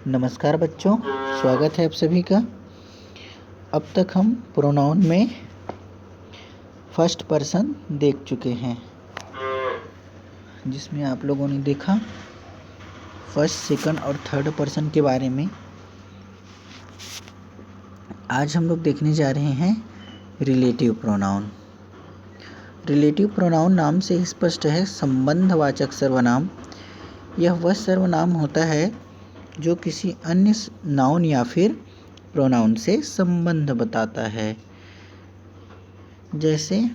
नमस्कार बच्चों, स्वागत है आप सभी का। अब तक हम प्रोनाउन में फर्स्ट पर्सन देख चुके हैं, जिसमें आप लोगों ने देखा फर्स्ट, सेकंड और थर्ड पर्सन के बारे में। आज हम लोग देखने जा रहे हैं रिलेटिव प्रोनाउन। रिलेटिव प्रोनाउन नाम से स्पष्ट है संबंधवाचक सर्वनाम। यह वह सर्वनाम होता है जो किसी अन्य नाउन या फिर प्रोनाउन से संबंध बताता है। जैसे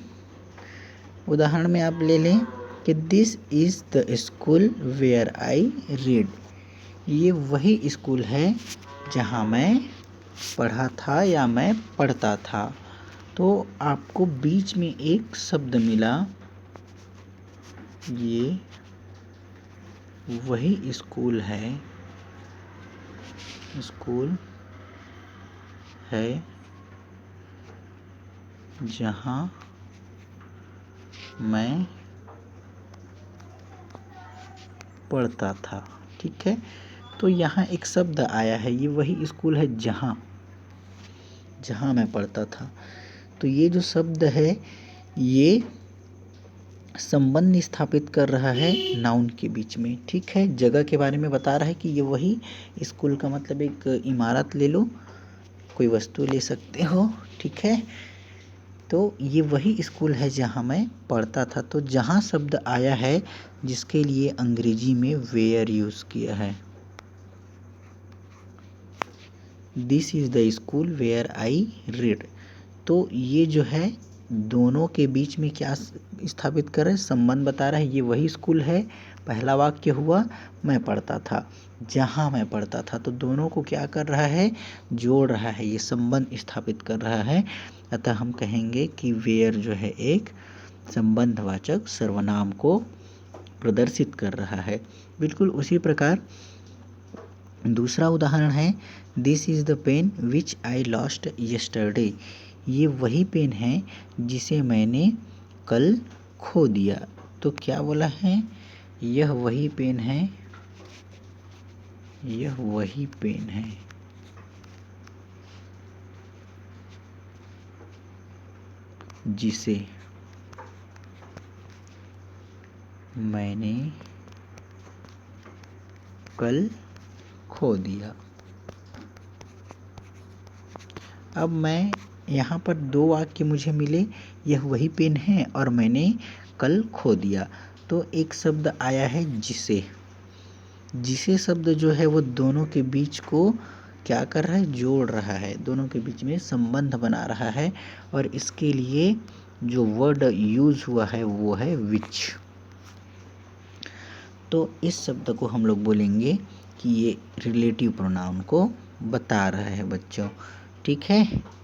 उदाहरण में आप ले लें कि this is the school where I read. ये वही स्कूल है जहाँ मैं पढ़ा था या मैं पढ़ता था। तो आपको बीच में एक शब्द मिला, ये वही स्कूल है, स्कूल है जहाँ मैं पढ़ता था। ठीक है, तो यहाँ एक शब्द आया है, ये वही स्कूल है जहाँ मैं पढ़ता था। तो ये जो शब्द है ये संबंध स्थापित कर रहा है नाउन के बीच में। ठीक है, जगह के बारे में बता रहा है कि ये वही स्कूल का मतलब एक इमारत ले लो, कोई वस्तु ले सकते हो। ठीक है, तो ये वही स्कूल है जहाँ मैं पढ़ता था। तो जहाँ शब्द आया है जिसके लिए अंग्रेजी में वेयर यूज़ किया है, this is the school where I read. तो ये जो है दोनों के बीच में क्या स्थापित कर रहा है, संबंध बता रहा है। ये वही स्कूल है, पहला वाक्य हुआ मैं पढ़ता था, जहाँ मैं पढ़ता था। तो दोनों को क्या कर रहा है, जोड़ रहा है, ये संबंध स्थापित कर रहा है। अतः हम कहेंगे कि वेयर जो है एक संबंधवाचक सर्वनाम को प्रदर्शित कर रहा है। बिल्कुल उसी प्रकार दूसरा उदाहरण है, this is the pen which I lost yesterday. ये वही पेन है जिसे मैंने कल खो दिया। तो क्या बोला है, यह वही पेन है, यह वही पेन है जिसे मैंने कल खो दिया। अब मैं यहाँ पर दो वाक्य मुझे मिले, यह वही पेन है और मैंने कल खो दिया। तो एक शब्द आया है जिसे, जिसे शब्द जो है वो दोनों के बीच को क्या कर रहा है, जोड़ रहा है, दोनों के बीच में संबंध बना रहा है। और इसके लिए जो वर्ड यूज हुआ है वो है विच। तो इस शब्द को हम लोग बोलेंगे कि ये रिलेटिव प्रोनाउन को बता रहा है बच्चों। ठीक है,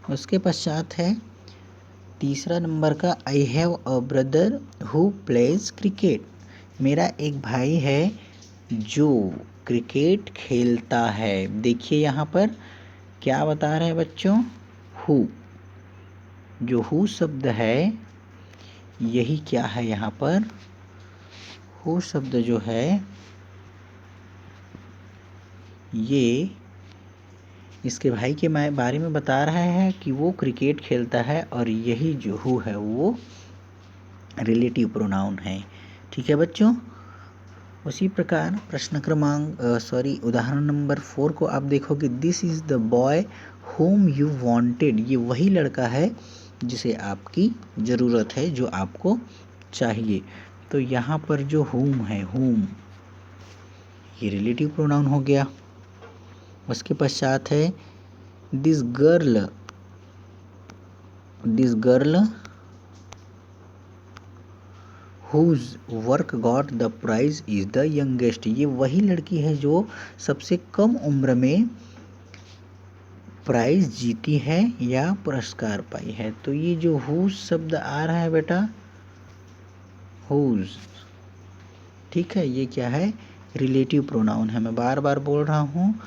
उसके पश्चात है तीसरा नंबर का, I have a brother who plays cricket. मेरा एक भाई है जो क्रिकेट खेलता है। देखिए यहाँ पर क्या बता रहे हैं बच्चों, हु। जो हु शब्द है यही क्या है, यहाँ पर हु शब्द जो है ये इसके भाई के बारे में बता रहा है कि वो क्रिकेट खेलता है, और यही जो हु है वो रिलेटिव प्रोनाउन है। ठीक है बच्चों, उसी प्रकार प्रश्न क्रमांक उदाहरण नंबर 4 को आप देखोगे, this is the boy home you wanted. ये वही लड़का है जिसे आपकी ज़रूरत है, जो आपको चाहिए। तो यहाँ पर जो होम है, होम ये रिलेटिव प्रोनाउन हो गया। उसके पश्चात है this girl whose work got the prize is the youngest। ये वही लड़की है जो सबसे कम उम्र में प्राइज जीती है या पुरस्कार पाई है। तो ये जो whose शब्द आ रहा है बेटा, whose, ठीक है, ये क्या है, रिलेटिव प्रोनाउन है। मैं बार बार बोल रहा हूँ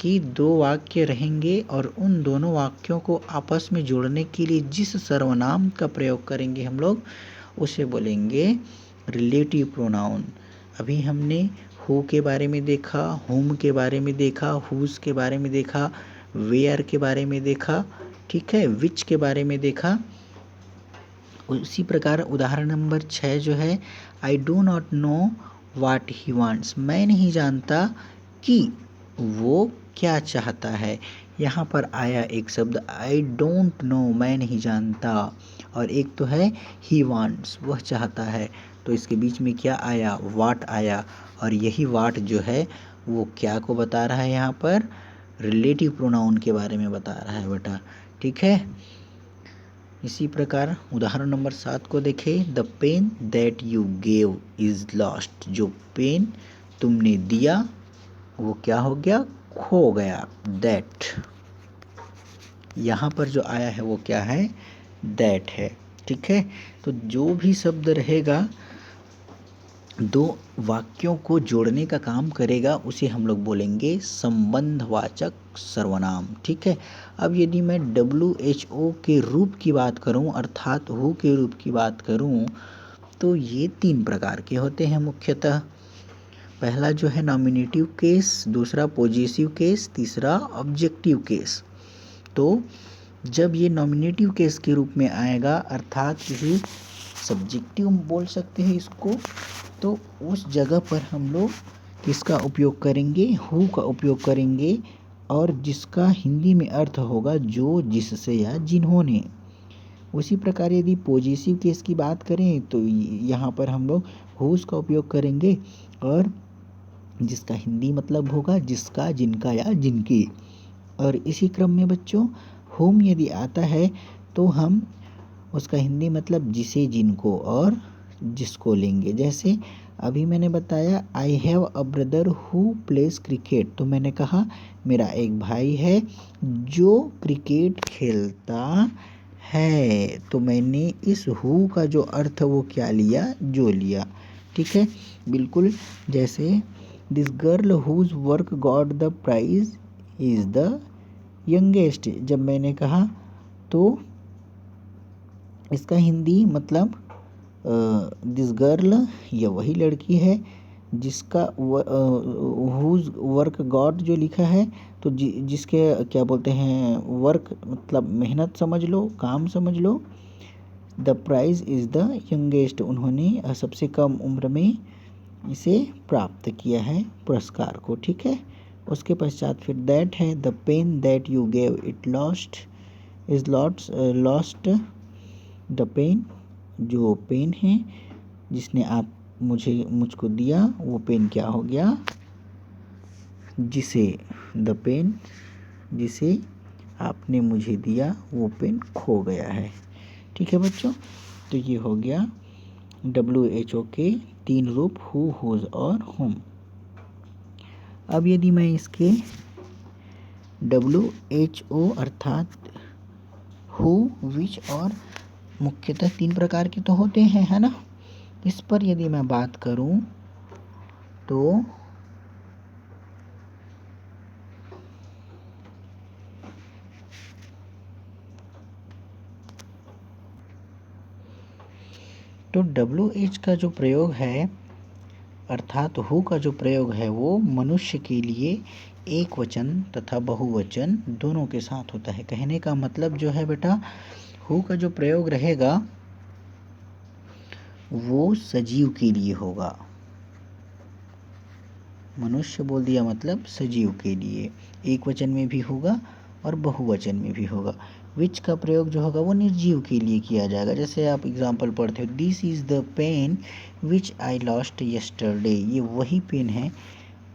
कि दो वाक्य रहेंगे और उन दोनों वाक्यों को आपस में जोड़ने के लिए जिस सर्वनाम का प्रयोग करेंगे हम लोग उसे बोलेंगे रिलेटिव प्रोनाउन। अभी हमने हु के बारे में देखा, हुम के बारे में देखा, हुज के बारे में देखा, वेयर के बारे में देखा, ठीक है, विच के बारे में देखा। उसी प्रकार उदाहरण नंबर 6 जो है, I do not know what he wants, मैं नहीं जानता कि वो क्या चाहता है। यहाँ पर आया एक शब्द आई डोंट नो, मैं नहीं जानता, और एक तो है ही वांट्स, वह चाहता है। तो इसके बीच में क्या आया, वाट आया, और यही वाट जो है वो क्या को बता रहा है, यहाँ पर रिलेटिव प्रोनाउन के बारे में बता रहा है बेटा, ठीक है। इसी प्रकार उदाहरण नंबर 7 को देखें, the pen that you gave is lost, जो पेन तुमने दिया वो क्या हो गया, खो गया, दैट। यहाँ पर जो आया है वो क्या है, दैट है, ठीक है। तो जो भी शब्द रहेगा दो वाक्यों को जोड़ने का काम करेगा उसे हम लोग बोलेंगे संबंधवाचक सर्वनाम, ठीक है। अब यदि मैं WHO के रूप की बात करूं अर्थात हु के रूप की बात करूं तो ये 3 प्रकार के होते हैं मुख्यतः। पहला जो है नॉमिनेटिव केस, दूसरा पॉजिटिव केस, तीसरा ऑब्जेक्टिव केस। तो जब ये नॉमिनेटिव केस के रूप में आएगा अर्थात किसी सब्जेक्टिव बोल सकते हैं इसको, तो उस जगह पर हम लोग किसका उपयोग करेंगे, हु का उपयोग करेंगे, और जिसका हिंदी में अर्थ होगा जो, जिससे या जिन्होंने। उसी प्रकार यदि पॉजिटिव केस की बात करें तो यहाँ पर हम लोग हुज का उपयोग करेंगे और जिसका हिंदी मतलब होगा जिसका, जिनका या जिनकी। और इसी क्रम में बच्चों होम यदि आता है तो हम उसका हिंदी मतलब जिसे, जिनको और जिसको लेंगे। जैसे अभी मैंने बताया I have a brother who plays cricket, तो मैंने कहा मेरा एक भाई है जो क्रिकेट खेलता है, तो मैंने इस हु का जो अर्थ वो क्या लिया, जो लिया, ठीक है। बिल्कुल जैसे this girl whose work got the prize is the youngest, जब मैंने कहा तो इसका हिंदी मतलब दिस गर्ल, यह वही लड़की है जिसका हुज वर्क गॉट जो लिखा है तो जिसके क्या बोलते हैं वर्क मतलब मेहनत समझ लो, काम समझ लो। The prize is the youngest, उन्होंने सबसे कम उम्र में इसे प्राप्त किया है पुरस्कार को, ठीक है। उसके पश्चात फिर दैट है, the pen that you gave it lost is lost, the pen जो पेन है जिसने आप मुझको दिया वो पेन क्या हो गया, जिसे, द पेन जिसे आपने मुझे दिया वो पेन खो गया है, ठीक है बच्चों। तो ये हो गया WHO के 3 रूप हु, हुज और हुम। अब यदि मैं इसके WHO अर्थात हु, विच और मुख्यतः 3 प्रकार के तो होते हैं, है ना। इस पर यदि मैं बात करूं तो WH का जो प्रयोग है अर्थात हु का जो प्रयोग है वो मनुष्य के लिए एक वचन तथा बहुवचन दोनों के साथ होता है। कहने का मतलब जो है बेटा हु का जो प्रयोग रहेगा वो सजीव के लिए होगा, मनुष्य बोल दिया मतलब सजीव के लिए, एक वचन में भी होगा और बहुवचन में भी होगा। विच का प्रयोग जो होगा वो निर्जीव के लिए किया जाएगा। जैसे आप एग्जाम्पल पढ़ते हो, this is the pen which I lost yesterday, ये वही पेन है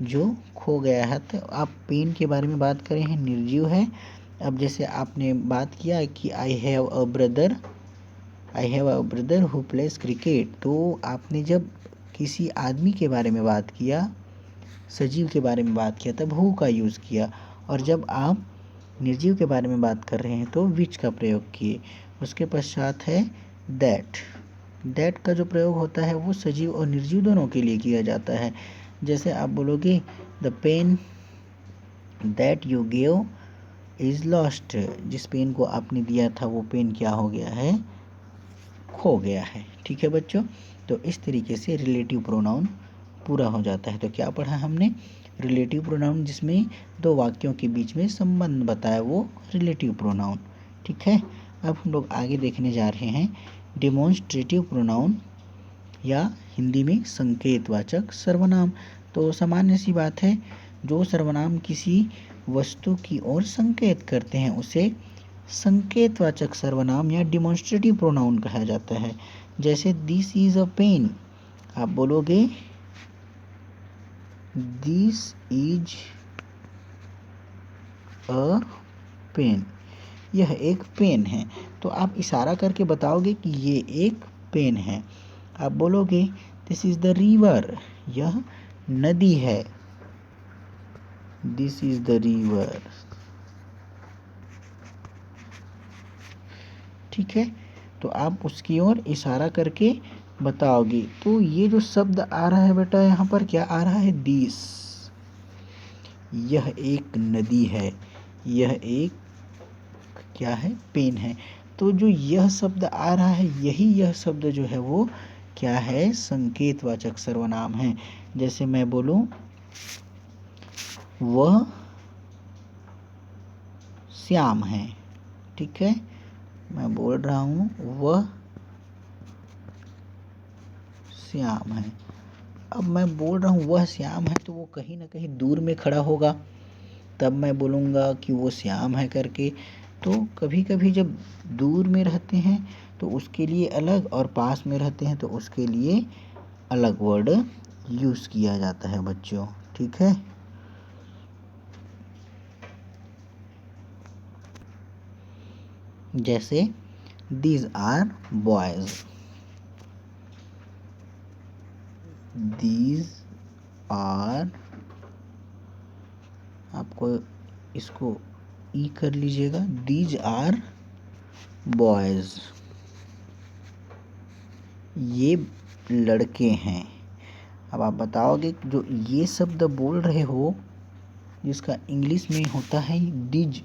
जो खो गया है। तो आप पेन के बारे में बात करें हैं, निर्जीव है। अब जैसे आपने बात किया कि I have a brother who plays cricket, तो आपने जब किसी आदमी के बारे में बात किया, सजीव के बारे में बात किया तब हु का यूज़ किया, और जब आप निर्जीव के बारे में बात कर रहे हैं तो विच का प्रयोग किए। उसके पश्चात है दैट का जो प्रयोग होता है वो सजीव और निर्जीव दोनों के लिए किया जाता है। जैसे आप बोलोगे the pen that you give is lost, जिस पेन को आपने दिया था वो पेन क्या हो गया है, खो गया है। ठीक है बच्चों, तो इस तरीके से रिलेटिव प्रोनाउन पूरा हो जाता है। तो क्या पढ़ा हमने, रिलेटिव प्रोनाउन जिसमें दो वाक्यों के बीच में संबंध बताया वो रिलेटिव प्रोनाउन। ठीक है, अब हम लोग आगे देखने जा रहे हैं डिमॉन्स्ट्रेटिव प्रोनाउन या हिंदी में संकेतवाचक सर्वनाम। तो सामान्य सी बात है, जो सर्वनाम किसी वस्तु की ओर संकेत करते हैं उसे संकेतवाचक सर्वनाम या डिमॉन्स्ट्रेटिव प्रोनाउन कहा जाता है। जैसे दिस इज अ पेन, आप बोलोगे दिस इज अ पेन, यह एक पेन है। तो आप इशारा करके बताओगे कि ये एक पेन है। आप बोलोगे दिस इज द रिवर, यह नदी है, दिस इज द रिवर। ठीक है, तो आप उसकी ओर इशारा करके बताओगे। तो ये जो शब्द आ रहा है बेटा, यहाँ पर क्या आ रहा है, दिस, यह एक नदी है, यह एक क्या है, पेन है। तो जो यह शब्द आ रहा है, यह शब्द जो है वो क्या है, संकेतवाचक सर्वनाम है। जैसे मैं बोलूं वह श्याम है, ठीक है, मैं बोल रहा हूं वह श्याम है। अब मैं बोल रहा हूँ वह श्याम है, तो वो कहीं ना कहीं दूर में खड़ा होगा, तब मैं बोलूँगा कि वो श्याम है करके। तो कभी कभी जब दूर में रहते हैं तो उसके लिए अलग, और पास में रहते हैं तो उसके लिए अलग वर्ड यूज़ किया जाता है बच्चों। ठीक है, जैसे these are boys, these are, आपको इसको ई कर लीजिएगा, दीज आर बॉयज, ये लड़के हैं। अब आप बताओगे जो ये शब्द बोल रहे हो जिसका इंग्लिश में होता है डिज,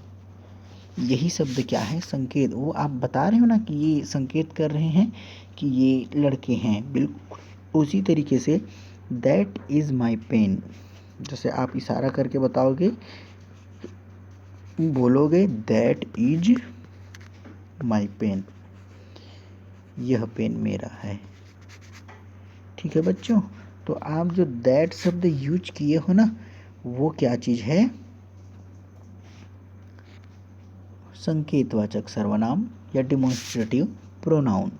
यही शब्द क्या है, संकेत। वो आप बता रहे हो ना कि ये संकेत कर रहे हैं कि ये लड़के हैं, बिल्कुल उसी तरीके say that is my pen, जैसे आप इशारा करके बताओगे, बोलोगे दैट इज माई पेन, यह पेन मेरा है। ठीक है बच्चों, तो आप जो दैट शब्द यूज किए हो ना, वो क्या चीज़ है, संकेतवाचक सर्वनाम या डिमॉन्स्ट्रेटिव प्रोनाउन।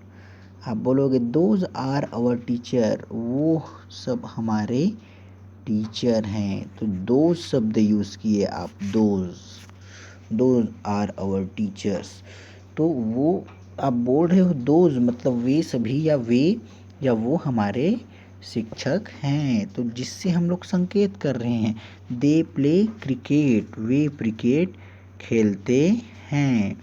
आप बोलोगे दोज आर आवर टीचर, वो सब हमारे टीचर हैं, तो दोज शब्द यूज़ किए आप, दोज आर आवर टीचर्स। तो वो आप बोल रहे हो दोज मतलब वे सभी, या वो हमारे शिक्षक हैं, तो जिससे हम लोग संकेत कर रहे हैं। They play cricket, way cricket खेलते हैं।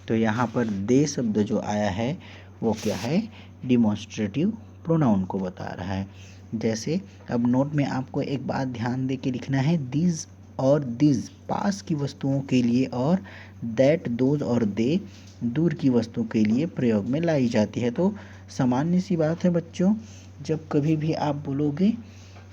तो यहाँ पर दे शब्द जो आया है वो क्या है, डिमॉन्स्ट्रेटिव प्रोनाउन को बता रहा है। जैसे अब नोट में आपको एक बात ध्यान दे के लिखना है, दिस और दिस पास की वस्तुओं के लिए, और दैट दोज और दे दूर की वस्तुओं के लिए प्रयोग में लाई जाती है। तो सामान्य सी बात है बच्चों, जब कभी भी आप बोलोगे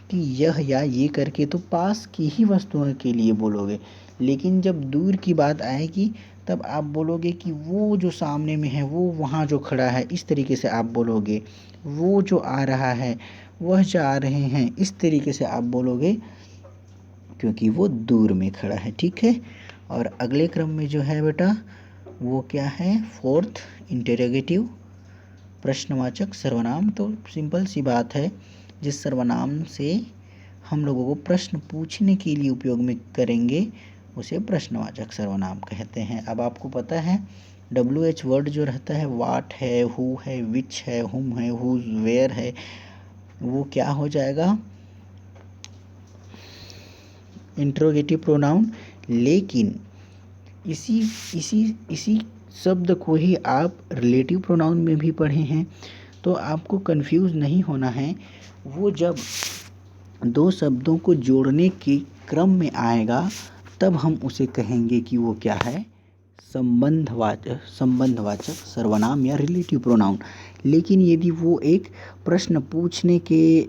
कि यह या ये करके तो पास की ही वस्तुओं के लिए बोलोगे, लेकिन जब दूर की बात आएगी तब आप बोलोगे कि वो जो सामने में है, वो वहाँ जो खड़ा है, इस तरीके से आप बोलोगे। वो जो आ रहा है, वह जा रहे हैं, इस तरीके से आप बोलोगे, क्योंकि वो दूर में खड़ा है। ठीक है, और अगले क्रम में जो है बेटा वो क्या है, फोर्थ इंटेरोगेटिव, प्रश्नवाचक सर्वनाम। तो सिंपल सी बात है, जिस सर्वनाम से हम लोगों को प्रश्न पूछने के लिए उपयोग में करेंगे उसे प्रश्नवाचक सर्वनाम कहते हैं। अब आपको पता है WH वर्ड जो रहता है, वाट है, हु है, विच है, हुम है, हुज, वेयर है, वो क्या हो जाएगा, इंट्रोगेटिव प्रोनाउन। लेकिन इसी शब्द को ही आप रिलेटिव प्रोनाउन में भी पढ़े हैं, तो आपको कंफ्यूज नहीं होना है। वो जब दो शब्दों को जोड़ने के क्रम में आएगा तब हम उसे कहेंगे कि वो क्या है, संबंधवाचक सर्वनाम या रिलेटिव प्रोनाउन। लेकिन यदि वो एक प्रश्न पूछने के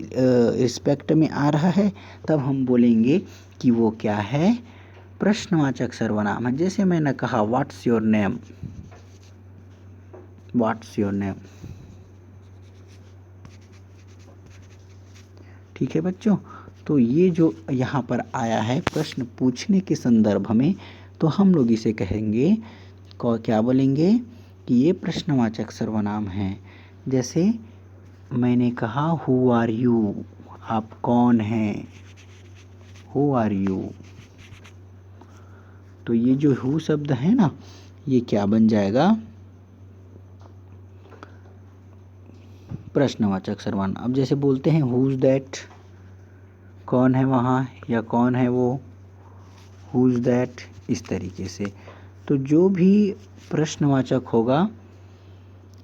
रिस्पेक्ट में आ रहा है तब हम बोलेंगे कि वो क्या है, प्रश्नवाचक सर्वनाम है। जैसे मैंने कहा what's your name, what's your name. ठीक है बच्चों, तो ये जो यहाँ पर आया है प्रश्न पूछने के संदर्भ में, तो हम लोग इसे कहेंगे, क्या बोलेंगे कि ये प्रश्नवाचक सर्वनाम है। जैसे मैंने कहा हु आर यू, आप कौन हैं, हु आर यू। तो ये जो हु शब्द है ना, ये क्या बन जाएगा, प्रश्नवाचक सर्वनाम। अब जैसे बोलते हैं हु इज दैट, कौन है वहाँ या कौन है वो, हु इज दैट, इस तरीके से। तो जो भी प्रश्नवाचक होगा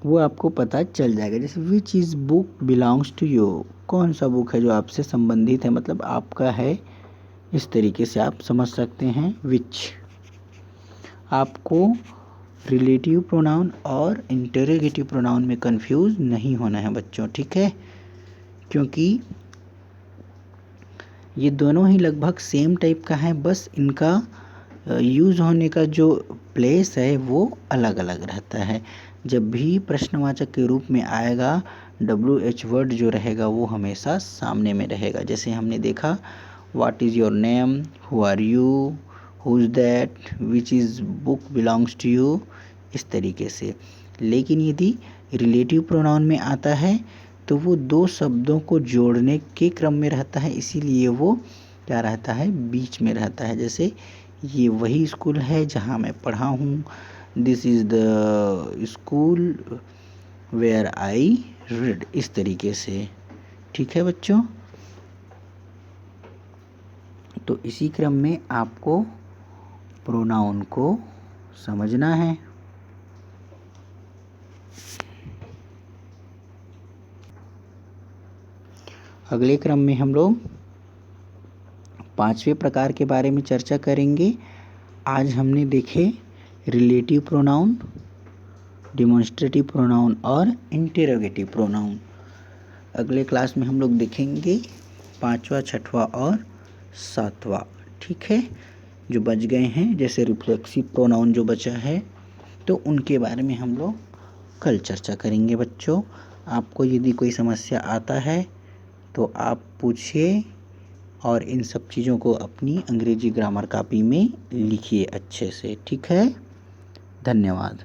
वो आपको पता चल जाएगा। जैसे which is book belongs to you, कौन सा बुक है जो आपसे संबंधित है, मतलब आपका है, इस तरीके से आप समझ सकते हैं विच। आपको रिलेटिव प्रोनाउन और इंटरोगेटिव प्रोनाउन में कंफ्यूज नहीं होना है बच्चों, ठीक है, क्योंकि ये दोनों ही लगभग सेम टाइप का है, बस इनका यूज़ होने का जो प्लेस है वो अलग अलग रहता है। जब भी प्रश्नवाचक के रूप में आएगा WH वर्ड जो रहेगा वो हमेशा सामने में रहेगा। जैसे हमने देखा what is your name, who are you, who is that, which is book belongs to you, इस तरीके से। लेकिन यदि रिलेटिव प्रोनाउन में आता है तो वो दो शब्दों को जोड़ने के क्रम में रहता है, इसीलिए वो क्या रहता है, बीच में रहता है। जैसे ये वही स्कूल है जहाँ मैं पढ़ा हूँ, this is the school where I read, इस तरीके से। ठीक है बच्चों, तो इसी क्रम में आपको प्रोनाउन को समझना है। अगले क्रम में हम लोग 5वें प्रकार के बारे में चर्चा करेंगे। आज हमने देखे रिलेटिव प्रोनाउन, डिमॉन्स्ट्रेटिव प्रोनाउन और इंटेरोगेटिव प्रोनाउन। अगले क्लास में हम लोग देखेंगे 5वां, 6वां और 7वां। ठीक है, जो बच गए हैं जैसे रिफ्लेक्सिव प्रोनाउन जो बचा है, तो उनके बारे में हम लोग कल चर्चा करेंगे बच्चों। आपको यदि कोई समस्या आता है तो आप पूछिए और इन सब चीज़ों को अपनी अंग्रेजी ग्रामर कॉपी में लिखिए अच्छे से। ठीक है, धन्यवाद।